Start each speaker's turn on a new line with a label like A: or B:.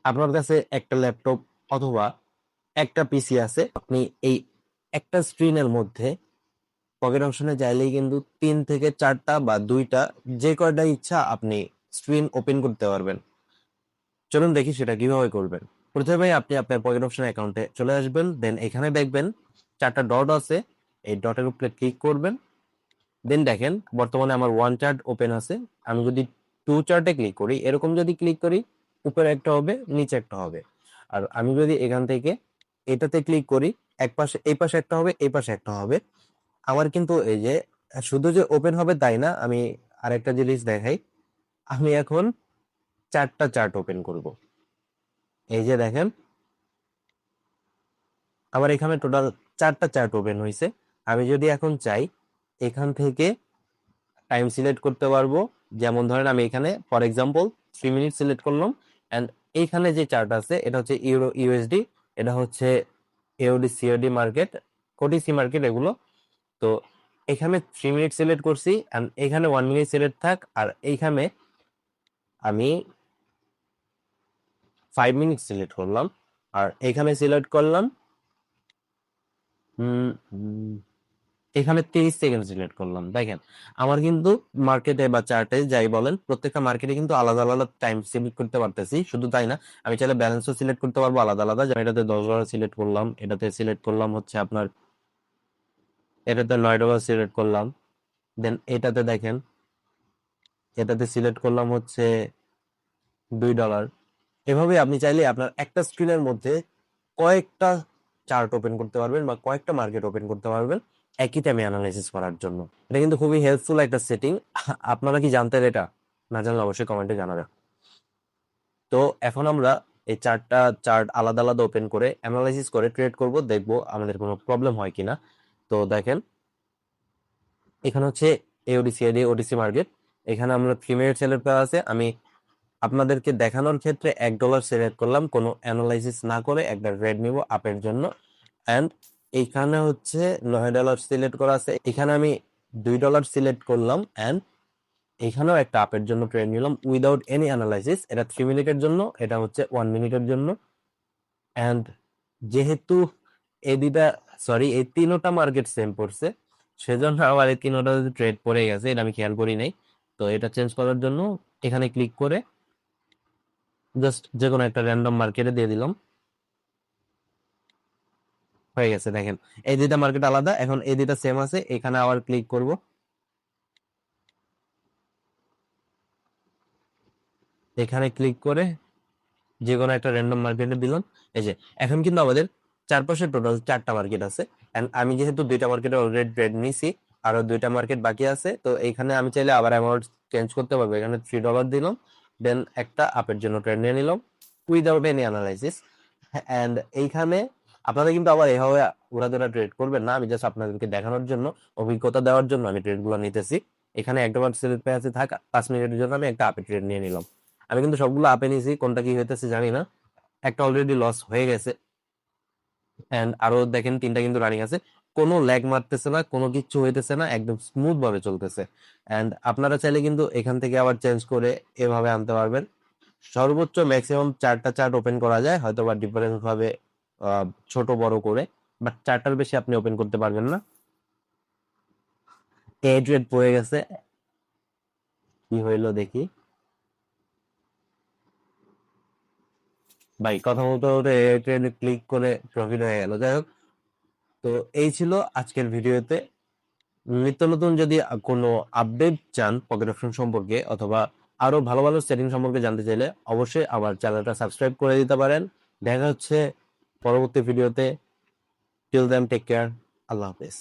A: আপনার কাছে একটা ল্যাপটপ অথবা একটা পিসি আছে, আপনি এই একটা স্ক্রিনের মধ্যে পকেট অপশনে চাইলেই কিন্তু 3 থেকে 4টা বা 2টা, যে কয়টা ইচ্ছা আপনি স্ক্রিন ওপেন করতে পারবেন। চলুন দেখি সেটা কিভাবে করবেন। প্রথমে আপনি আপনার পকেট অপশন অ্যাকাউন্টে চলে আসবেন, দেন এখানে দেখবেন 4টা ডট আছে, এই ডটের উপরে ক্লিক করবেন। দেন দেখেন বর্তমানে আমার ওয়ান চার্ট ওপেন আছে। আমি যদি টু চার্টে ক্লিক করি, এরকম যদি ক্লিক করি, উপরে একটা হবে, নিচে একটা হবে। আর আমি যদি এখান থেকে এটাতে ক্লিক করি, এক পাশে এই পাশে একটা হবে, এই পাশে একটা হবে। আমার কিন্তু এই যে শুধু যে ওপেন হবে তাই না, আমি আরেকটা জিনিস দেখাই। আমি এখন 4টা চার্ট ওপেন করব। এই যে দেখেন আমার এখানে টোটাল 4টা চার্ট ওপেন হয়েছে। আমি যদি এখন চাই, এখান থেকে টাইম সিলেক্ট করতে পারবো। যেমন ধরেন আমি এখানে ফর এক্সাম্পল 3 মিনিট সিলেক্ট করলাম, এন্ড এইখানে যে চার্ট আছে এটা হচ্ছে ইউরো ইউএসডি, এটা হচ্ছে এওডি সিওডি মার্কেট, কোটিসি মার্কেট এগুলো। তো এখানে 3 মিনিট সিলেক্ট করছি, এন্ড এখানে 1 মিনিট সিলেক্ট থাক, আর এইখানে আমি 5 মিনিট সিলেক্ট করলাম, আর এখানে সিলেক্ট করলাম এখানে 30 সেকেন্ড সিলেক্ট করলাম। দেখেন আমার কিন্তু মার্কেটে বা চার্টে যাই বলেন, প্রত্যেকটা মার্কেটে কিন্তু আলাদা আলাদা টাইম সিলেক্ট করতে পারতেছি। শুধু তাই না, আমি চাইলে ব্যালেন্সও সিলেক্ট করতে পারবো আলাদা আলাদা। যেমন এটাতে $10 সিলেক্ট করলাম, এটাতে সিলেক্ট করলাম হচ্ছে আপনার, এটাতে $9 সিলেক্ট করলাম। দেন এটাতে দেখেন, এটাতে সিলেক্ট করলাম হচ্ছে $2। এভাবে আপনি চাইলে আপনার একটা স্ক্রিনের মধ্যে কয়েকটা চার্ট ওপেন করতে পারবেন বা কয়েকটা মার্কেট ওপেন করতে পারবেন একই টাইমে অ্যানালাইসিস করার জন্য। এটা কিন্তু খুবই হেল্পফুল একটা সেটিং। আপনারা কি জানতেন এটা? না জানলে অবশ্যই কমেন্টে জানাবেন। তো এখন আমরা এই 4টা চার্ট আলাদা আলাদা ওপেন করে অ্যানালাইসিস করে ট্রেড করব, দেখবো আমাদের কোনো প্রবলেম হয় কিনা। তো দেখেন এখানে হচ্ছে এওডিসি এডি ওডিসি মার্কেট, এখানে আমরা 3 মিনিট সেলের পেয়ার আছে। আমি আপনাদেরকে দেখানোর ক্ষেত্রে $1 সিলেক্ট করলাম, কোনো অ্যানালাইসিস না করে একটা রেড নিব আপের জন্য। অ্যান্ড এইখানে হচ্ছে $9 সিলেক্ট করা আছে, এখানে আমি $2 সিলেক্ট করলাম, অ্যান্ড এখানেও একটা আপের জন্য ট্রেড নিলাম উইদাউট এনি অ্যানালাইসিস। এটা 3 মিনিটের জন্য, এটা হচ্ছে 1 মিনিটের জন্য। অ্যান্ড যেহেতু এই দুইটা, সরি, এই তিনোটা মার্কেট সেম পড়ছে, সেজন্য আমার এই তিনোটা ট্রেড পড়ে গেছে, এটা আমি খেয়াল করি নাই। তো এটা চেঞ্জ করার জন্য এখানে ক্লিক করে জাস্ট যে কোনো একটা র্যান্ডম মার্কেটে দিয়ে দিলাম, হয়ে গেছে। দেখেন এই দুইটা মার্কেট আলাদা, এখন এই দুইটা সেম আছে। এখানে আবার ক্লিক করব, এখানে ক্লিক করে যে কোনো একটা র্যান্ডম মার্কেটে দিলাম। এই যে এখন কিন্তু আমাদের চারপাশে টোটাল 4টা মার্কেট আছে, এন্ড আমি যেহেতু 2টা মার্কেটে অলরেডি ট্রেড নিছি, আরো 2টা মার্কেট বাকি আছে। তো এইখানে আমি চাইলে আবার অ্যামাউন্ট চেঞ্জ করতে পারবো। এখানে $3 দিলাম, দেন একটা আপের জন্য ট্রেড নিয়ে নিলাম উইদাউট এনি অ্যানালাইসিস। এন্ড এইখানে আপনারা কিন্তু আবার এভাবে উড়াধুরা ট্রেড করবেন না, আমি জাস্ট আপনাদেরকে দেখানোর জন্য, অভিজ্ঞতা দেওয়ার জন্য আমি ট্রেড গুলো নিতেছি। এখানে একটা বার সিলেক্ট পেয়ে আছে, থাক 5 মিনিটের জন্য আমি একটা আপে ট্রেড নিয়ে নিলাম। আমি কিন্তু সবগুলো আপে নিছি, কোনটা কি হইতেছে জানি না। একটা অলরেডি লস হয়ে গেছে, এন্ড আরো দেখেন 3টা কিন্তু রানিং আছে। কোনো ল্যাগ মারতেছে না, কোনো কিছু হইতেছে না, একদম স্মুথ ভাবে চলতেছে। এন্ড আপনারা চাইলে কিন্তু এখান থেকে আবার চেঞ্জ করে এভাবে আনতে পারবেন। সর্বোচ্চ ম্যাক্সিমাম 4টা চার্ট ওপেন করা যায়, হয়তো বা ডিফারেন্স ভাবে ছোট বড় করে, বাট 4টার বেশি আপনি ওপেন করতে পারবেন না। এ ট্রেড পড়ে গেছে, কি হইলো দেখি। ভাই কথা বলতে বলতে এ ট্রেড ক্লিক করে প্রফিট হয়ে গেল। যাই হোক, তো এই ছিল আজকের ভিডিওতে। নিত্য নতুন যদি কোনো আপডেট চান পকেট অপশন সম্পর্কে, অথবা আরো ভালো ভালো সেটিং সম্পর্কে জানতে চাইলে অবশ্যই আমার চ্যানেলটা সাবস্ক্রাইব করে দিতে পারেন। দেখা হচ্ছে পরবর্তী ভিডিওতে। Till then take care. আল্লাহ হাফেজ।